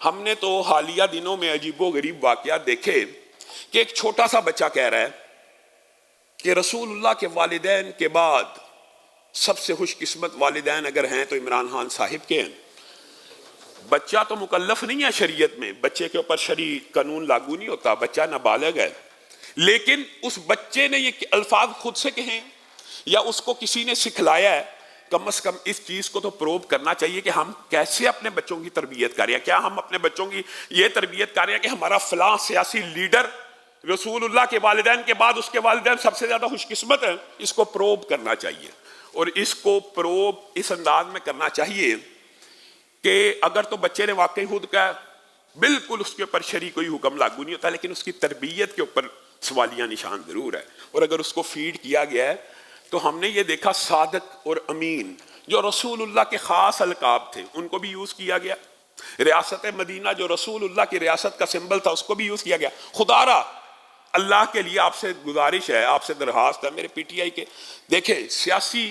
हमने तो हालिया दिनों में अजीबोगरीब वाकया देखे कि एक छोटा सा बच्चा कह रहा है कि रसूलुल्लाह के वालिदैन के बाद सबसे खुशकिस्मत वालिदैन अगर हैं तो इमरान खान साहिब के हैं। बच्चा तो मुकल्लफ नहीं है शरीयत में, बच्चे के ऊपर शरी कानून लागू नहीं होता, बच्चा नाबालिग है, लेकिन उस बच्चे ने ये अल्फाज खुद से कहे या उसको किसी ने सिखलाया है, कम से कम इस चीज को तो प्रूव करना चाहिए कि हम कैसे अपने बच्चों की तरबियत कर रहे हैं। क्या हम अपने बच्चों की ये तरबियत कर रहे हैं कि हमारा फलां सियासी लीडर रसूलुल्लाह के वालिदैन के बाद उसके वालिदैन सबसे ज्यादा खुशकिस्मत है? इसको प्रूव करना चाहिए और इसको प्रूव इस अंदाज में करना चाहिए कि अगर तो बच्चे ने वाकई खुद का बिल्कुल उसके ऊपर शरी कोई हुक्म लागू नहीं होता, लेकिन उसकी तरबियत के ऊपर सवालिया निशान जरूर है। और अगर उसको फीड किया गया है तो हमने ये देखा सादक और अमीन जो रसूलुल्लाह के खास अलकाब थे उनको भी यूज किया गया। रियासत मदीना जो रसूलुल्लाह की रियासत का सिंबल था उसको भी यूज किया गया। खुदारा अल्लाह के लिए आपसे गुजारिश है, आपसे दरखास्त है मेरे पीटीआई के, देखे सियासी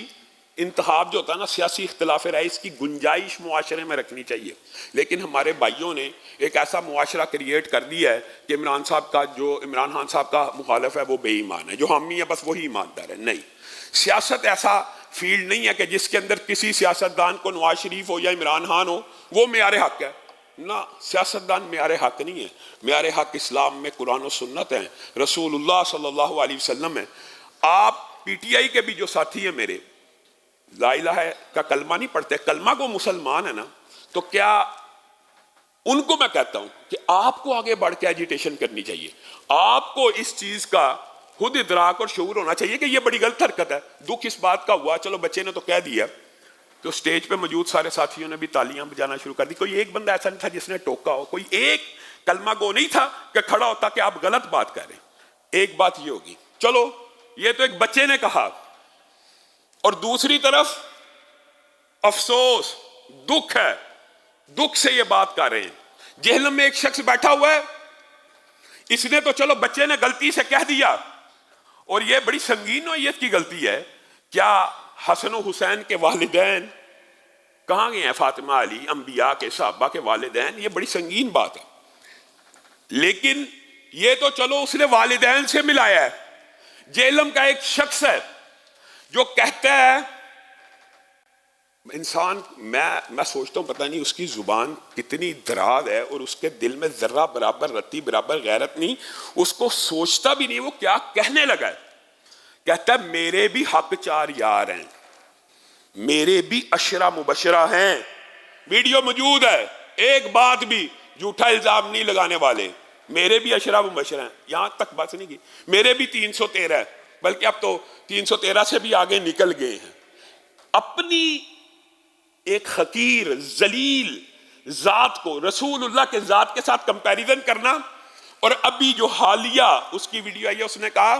इंतखाब जो होता है ना, सियासी इख्तिलाफ राय इसकी गुंजाइश मुआशरे में रखनी चाहिए, लेकिन हमारे भाइयों ने एक ऐसा मुआशरा क्रिएट कर दिया है कि इमरान खान साहब का मुखालिफ है वो बेईमान है, जो हम ही है बस वही ईमानदार है। नहीं, सियासत ऐसा फील्ड नहीं है कि जिसके अंदर किसी सियासतदान को नवाज शरीफ हो या इमरान खान हो वो मेयारे हक है ना। सियासतदान मेयारे हक नहीं है, मेयारे हक इस्लाम में कुरान और सुन्नत है, रसूलुल्लाह सल्लल्लाहु अलैहि वसल्लम है। आप पीटीआई के भी जो साथी हैं मेरे, ला इलाहा का कलमा नहीं पढ़ते, कलमा को मुसलमान है ना, तो क्या उनको मैं कहता हूं कि आपको आगे बढ़ के एजिटेशन करनी चाहिए, आपको इस चीज का खुद इदराक और शऊर होना चाहिए कि यह बड़ी गलत हरकत है। दुख इस बात का हुआ, चलो बच्चे ने तो कह दिया, तो स्टेज पे मौजूद सारे साथियों ने भी तालियां बजाना शुरू कर दी। कोई एक बंदा ऐसा नहीं था जिसने टोका हो, कोई एक कलमा गो नहीं था कि खड़ा होता कि आप गलत बात कर रहे हैं। एक बात ये होगी, चलो ये तो एक बच्चे ने कहा, और दूसरी तरफ अफसोस दुख है, दुख से ये बात कर रहे हैं। जेहलम में एक शख्स बैठा हुआ है, इसने तो चलो बच्चे ने गलती से कह दिया, और ये बड़ी संगीन नौइयत की गलती है। क्या हसन और हुसैन के वालिदैन कहां गए हैं? फातिमा अली अंबिया के सहाबा के वालिदैन, ये बड़ी संगीन बात है। लेकिन ये तो चलो उसने वालिदैन से मिलाया है। जेहलम का एक शख्स है जो कहता है, इंसान मैं सोचता हूं पता नहीं उसकी जुबान कितनी दराज है और उसके दिल में जर्रा बराबर रत्ती बराबर गैरत नहीं, उसको सोचता भी नहीं वो क्या कहने लगा है। कहता है मेरे भी हक चार यार हैं, मेरे भी अशरा मुबशरा हैं, वीडियो मौजूद है, एक बात भी झूठा इल्जाम नहीं लगाने वाले, मेरे भी अशरा मुबशरा हैं। यहां तक बात नहीं की, मेरे भी 313 बल्कि अब तो 313 से भी आगे निकल गए हैं। अपनी एक हकीर जलील जात को रसूलुल्लाह के जात के साथ कंपैरिजन करना। और अभी जो हालिया उसकी वीडियो आई है, उसने कहा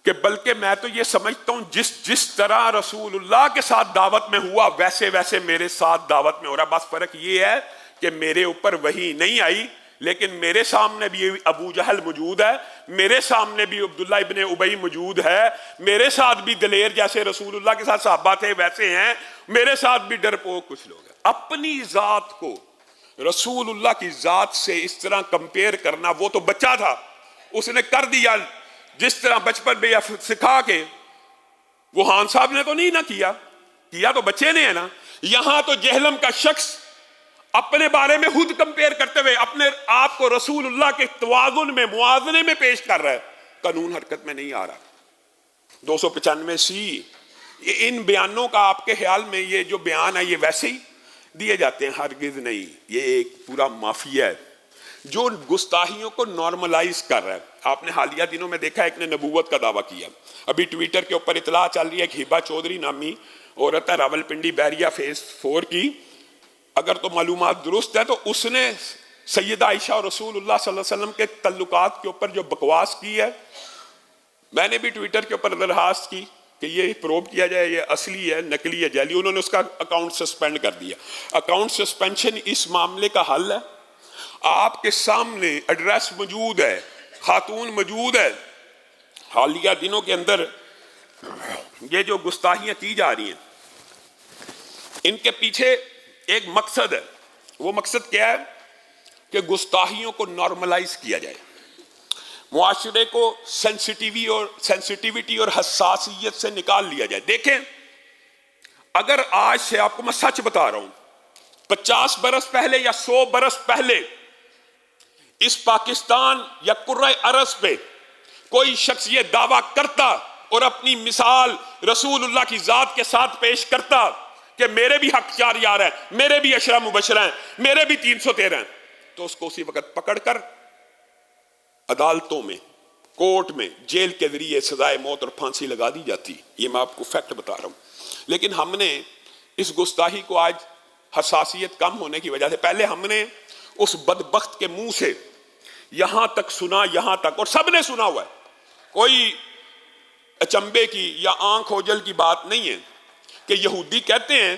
कि बल्कि मैं तो ये समझता हूं जिस तरह रसूलुल्लाह के साथ दावत में हुआ वैसे वैसे मेरे साथ दावत में हो रहा, बस फर्क ये है कि मेरे ऊपर वही नहीं आई, लेकिन मेरे सामने भी अबू जहल मौजूद है, मेरे सामने भी अब्दुल्ला इब्ने उबई मौजूद है, मेरे साथ भी दलेर जैसे रसूलुल्लाह के साथ सहाबा थे वैसे हैं, मेरे साथ भी डरपोक कुछ लोग हैं। अपनी जात को रसूलुल्लाह की जात से इस तरह कंपेयर करना, वो तो बच्चा था उसने कर दिया जिस तरह बचपन में सिखा के, वो खान साहब ने तो नहीं ना किया तो बच्चे ने है ना। यहां तो जेहलम का शख्स अपने बारे में खुद कंपेयर करते हुए अपने आप को रसूलुल्लाह के तवाज़ुन में मुआज़ने में पेश कर रहा है, कानून हरकत में नहीं आ रहा। 295C इन बयानों का आपके ख्याल में ये जो बयान है ये वैसे ही दिए जाते हैं? हरगिज नहीं, ये एक पूरा माफिया है जो गुस्ताखियों को नॉर्मलाइज कर रहा है। आपने हालिया दिनों में देखा एक ने नबूवत का दावा किया, अभी ट्विटर के ऊपर इतला चल रही है कि हिबा चौधरी नामी औरत है रावलपिंडी बैरिया फेज 4 की, अगर तो मालूमात दुरुस्त है तो उसने सैयदा आयशा और रसूलुल्लाह सल्लल्लाहु अलैहि वसल्लम के तल्लुकात के ऊपर जो बकवास की है, मैंने भी ट्विटर के ऊपर दरखास्त की कि ये प्रूव किया जाए ये असली है नकली है जाली। उन्होंने उसका अकाउंट सस्पेंड कर दिया। अकाउंट सस्पेंशन इस मामले का हल है, आपके सामने एड्रेस मौजूद है, खातून मौजूद है। हालिया दिनों के अंदर ये जो गुस्ताखियां की जा रही हैं इनके पीछे एक मकसद है, वो मकसद क्या है कि गुस्ताखियों को नॉर्मलाइज किया जाए, मुआशरे को सेंसिटिविटी और हसासियत से निकाल लिया जाए। देखें, अगर आज से, आपको मैं सच बता रहा हूं, 50 बरस पहले या 100 बरस पहले इस पाकिस्तान या कुर्रा अरज पे कोई शख्स ये दावा करता और अपनी मिसाल रसूलुल्लाह की जात के साथ पेश करता कि मेरे भी हक 4 यार हैं, मेरे भी अशरा मुबशरा हैं, मेरे भी 313 हैं, तो उसको उसी वक्त पकड़कर अदालतों में, कोर्ट में, जेल के जरिए सजाए मौत और फांसी लगा दी जाती। ये मैं आपको फैक्ट बता रहा हूं। लेकिन हमने इस गुस्ताखी को आज हसासियत कम होने की वजह से, पहले हमने उस बदबख्त के मुंह से यहां तक सुना, यहां तक, और सबने सुना हुआ है, कोई अचंबे की या आंख ओझल की बात नहीं है कि यहूदी कहते हैं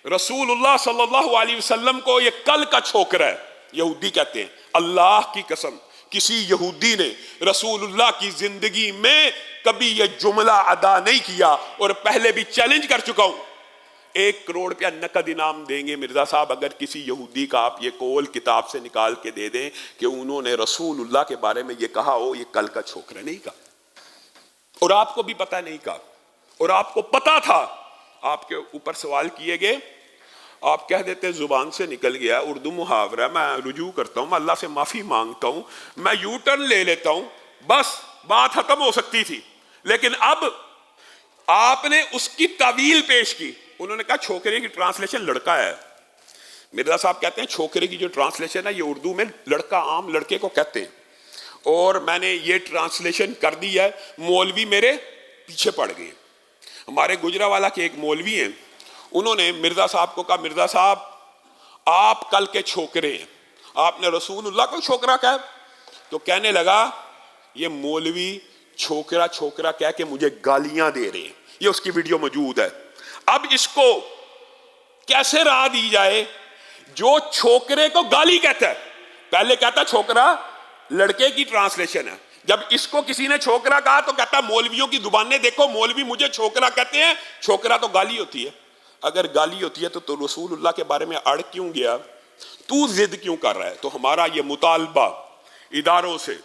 रसूलुल्लाह सल्लल्लाहु अलैहि वसल्लम को ये कल का छोकरा है। यहूदी कहते हैं, अल्लाह की कसम किसी यहूदी ने रसूलुल्लाह की जिंदगी में कभी ये जुमला अदा नहीं किया, और पहले भी चैलेंज कर चुका हूं, 1 करोड़ रुपया नकद इनाम देंगे मिर्जा साहब अगर किसी यहूदी का आप ये कौल किताब से निकाल के दे दें कि उन्होंने रसूलुल्लाह के बारे में ये कहा हो, ये कल का छोकरा नहीं कहा, और आपको भी पता नहीं कहा, और आपको पता था, आपके ऊपर सवाल किए गए, आप कह देते जुबान से निकल गया, उर्दू मुहावरा, मैं रुजू करता हूं, मैं अल्लाह से माफी मांगता हूं, मैं यू टर्न ले लेता हूं, बस बात खत्म हो सकती थी। लेकिन अब आपने उसकी तावील पेश की। उन्होंने कहा छोकरे की ट्रांसलेशन लड़का है। मिर्जा साहब कहते हैं छोकरे की जो ट्रांसलेशन है ये उर्दू में लड़का आम लड़के को कहते हैं, और मैंने ये ट्रांसलेशन कर दी है, मौलवी मेरे पीछे पड़ गए। हमारे गुजरावाला के एक मौलवी हैं, उन्होंने मिर्जा साहब को कहा, मिर्जा साहब आप कल के छोकरे हैं, आपने रसूलुल्लाह को छोकरा कहा। तो कहने लगा ये मौलवी छोकरा छोकरा कह के मुझे गालियां दे रहे हैं, ये उसकी वीडियो मौजूद है। अब इसको कैसे राह दी जाए, जो छोकरे को गाली कहता है, पहले कहता छोकरा लड़के की ट्रांसलेशन है, जब इसको किसी ने छोकरा कहा तो कहता मौलवियों की जुबानें देखो, मौलवी मुझे छोकरा कहते हैं, छोकरा तो गाली होती है। अगर गाली होती है तो रसूलुल्लाह के बारे में अड़ क्यों गया, तू जिद क्यों कर रहा है। तो हमारा ये मुतालबा इदारों से,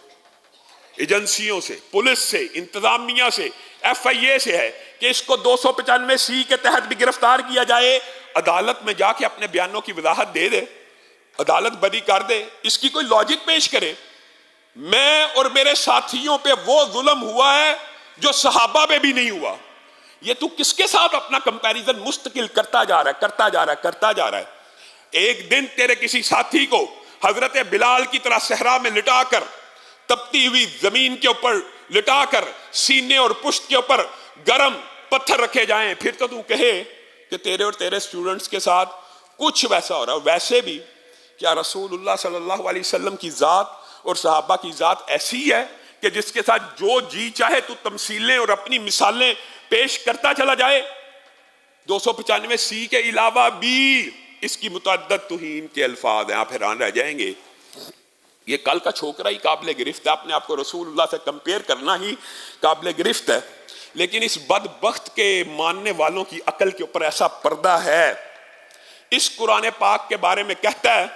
एजेंसियों से, पुलिस से, इंतजामिया से, FIA से है कि इसको 295C के तहत भी गिरफ्तार किया जाए, अदालत में जाके अपने बयानों की वजाहत दे दे, अदालत बरी कर दे, इसकी कोई लॉजिक पेश करे। मैं और मेरे साथियों पे वो जुल्म हुआ है जो सहाबा पे भी नहीं हुआ। ये तू किसके साथ अपना कंपैरिजन मुस्तकिल करता जा रहा है। एक दिन तेरे किसी साथी को हजरत बिलाल की तरह सहरा में लिटाकर, तपती हुई जमीन के ऊपर लिटाकर, सीने और पुश्त के ऊपर गर्म पत्थर रखे जाएं, फिर तो तू कहे कि तेरे और तेरे स्टूडेंट्स के साथ कुछ वैसा हो रहा है। वैसे भी क्या रसूलुल्लाह सल्लल्लाहु अलैहि वसल्लम की जात और सहाबा की जात ऐसी है कि जिसके साथ जो जी चाहे तू तमसीलें और अपनी मिसालें पेश करता चला जाए। 295C के अलावा भी इसकी मुतअद्दद तुहीन के अल्फाज हैं, आप हैरान रह जाएंगे। ये कल का छोकरा ही काबिल गिरफ्त है, अपने आप को रसूलुल्लाह से कंपेयर करना ही काबिल गिरफ्त है। लेकिन इस बदबख्त के मानने वालों की अकल के ऊपर ऐसा पर्दा है, इस कुरान पाक के बारे में कहता है,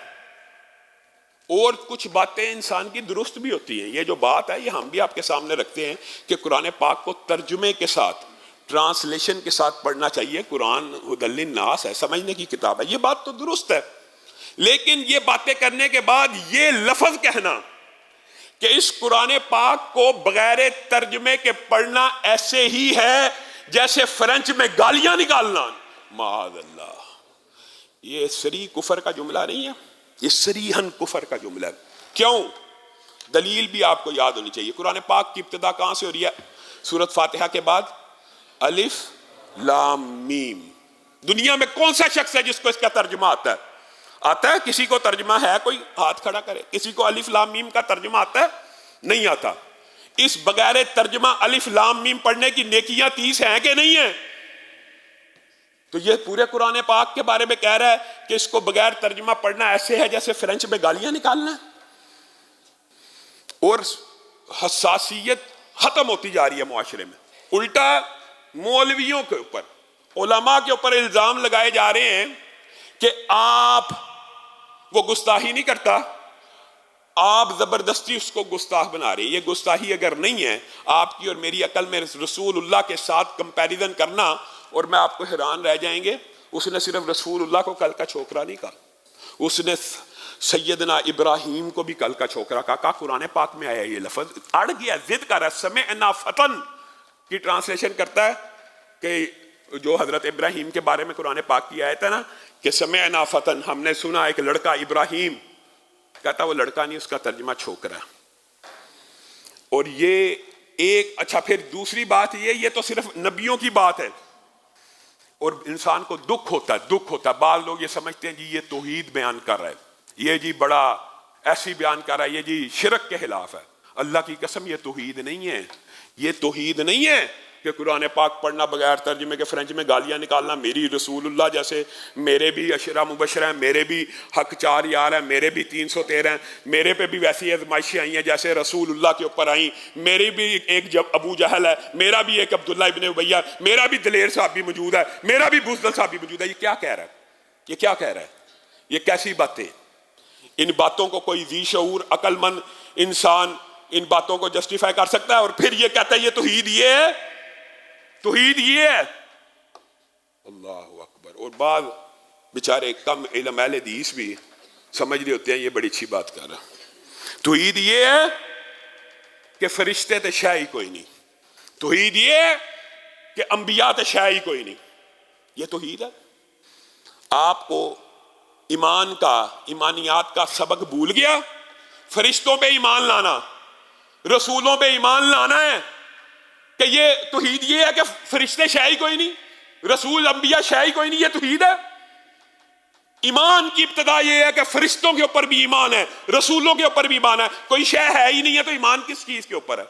और कुछ बातें इंसान की दुरुस्त भी होती हैं। ये जो बात है ये हम भी आपके सामने रखते हैं कि कुरान पाक को तर्जुमे के साथ, ट्रांसलेशन के साथ पढ़ना चाहिए। कुरान हुदल्लिन नास है, समझने की किताब है, ये बात तो दुरुस्त है। लेकिन ये बातें करने के बाद ये लफ्ज कहना कि इस कुरान पाक को बगैर तर्जुमे के पढ़ना ऐसे ही है जैसे फ्रेंच में गालियां निकालना, माअल्लाह, ये सरी कुफर का जुमला नहीं है, ये सरीहन कुफर का जुमला है। क्यों? दलील भी आपको याद होनी चाहिए। कुरान पाक की इब्तिदा कहां से हो रही है? सूरत फातिहा के बाद अलिफ लाम मीम। दुनिया में कौन सा शख्स है जिसको इसका तर्जुमा आता है? आता है? किसी को तर्जुमा है? कोई हाथ खड़ा करे। किसी को अलिफ लाम मीम का तर्जुमा आता है? नहीं आता। इस बगैर तर्जुमा अलिफ लाम मीम पढ़ने की नेकियां 30 हैं कि नहीं है? तो ये पूरे कुरान पाक के बारे में कह रहा है कि इसको बगैर तर्जुमा पढ़ना ऐसे है जैसे फ्रेंच में गालियां निकालना। और हसासियत खत्म होती जा रही है मुआशरे में। उल्टा मौलवियों के ऊपर, उलमा के ऊपर इल्जाम लगाए जा रहे हैं कि आप वो गुस्ताही नहीं करता, आप जबरदस्ती उसको गुस्ताख बना रहे हैं। ये गुस्ताही अगर नहीं है, आपकी और मेरी अकल में रसूलुल्लाह के साथ कंपैरिजन करना, और मैं आपको हैरान रह जाएंगे, उसने सिर्फ रसूलुल्लाह को कल का छोकरा नहीं कहा, उसने सैयदना इब्राहिम को भी कल का छोकरा कहा। कुरान पाक में आया ये लफ्ज, अड़ गया, जिद कर रहा। समेअना फतन की ट्रांसलेशन करता है कि जो हजरत इब्राहिम के बारे में कुरान पाक की आयत है ना, कि समेअना फतन, हमने सुना एक लड़का इब्राहिम, कहता वो लड़का नहीं, उसका तर्जमा छोकरा। और ये एक, अच्छा फिर दूसरी बात ये तो सिर्फ नबियों की बात है, और इंसान को दुख होता है। बाल लोग ये समझते हैं जी ये तौहीद बयान कर रहा है, ये जी बड़ा ऐसी बयान कर रहा है, ये जी शिरक के खिलाफ है। अल्लाह की कसम ये तौहीद नहीं है। ये तौहीद नहीं है कि कुरान पाक पढ़ना बगैर तर्जुमे के फ्रेंच में गालियां निकालना। मेरी रसूलुल्लाह जैसे मेरे भी अशरा मुबशर हैं, मेरे भी हक 4 यार हैं, मेरे भी 313 हैं, मेरे पे भी वैसी आजमाइशें आई हैं जैसे रसूलुल्लाह के ऊपर आई। मेरी भी एक जब अबू जहल है, मेरा भी एक अब्दुल्ला इब्ने उबैया, मेरा भी दलेर साहब भी मौजूद है, मेरा भी बुज़दल साहब भी मौजूद है। ये क्या कह रहा है? ये क्या कह रहा है? ये कैसी बातें? इन बातों को कोई जी शऊर अक्लमंद इंसान इन बातों को जस्टिफाई कर सकता है? और फिर ये कहता है ये तौहीद ये है, तौहीद ये है। अल्लाहु अकबर। और बाद बेचारे कम इल्म अहले हदीस भी समझ रहे होते हैं ये बड़ी अच्छी बात कर रहा। तौहीद ये है कि फरिश्ते तो शाही कोई नहीं, तौहीद ये है कि अंबिया तो शाही कोई नहीं। ये तौहीद है। आपको ईमान का, ईमानियात का सबक भूल गया। फरिश्तों पे ईमान लाना, रसूलों पे ईमान लाना है कि ये तौहीद ये है कि फरिश्ते शाही कोई नहीं, रसूल अंबिया शाही कोई नहीं, ये तौहीद है। ईमान की इब्तिदा ये है कि फरिश्तों के ऊपर भी ईमान है, रसूलों के ऊपर भी ईमान है। कोई शय है ही नहीं है तो ईमान किस चीज के ऊपर है?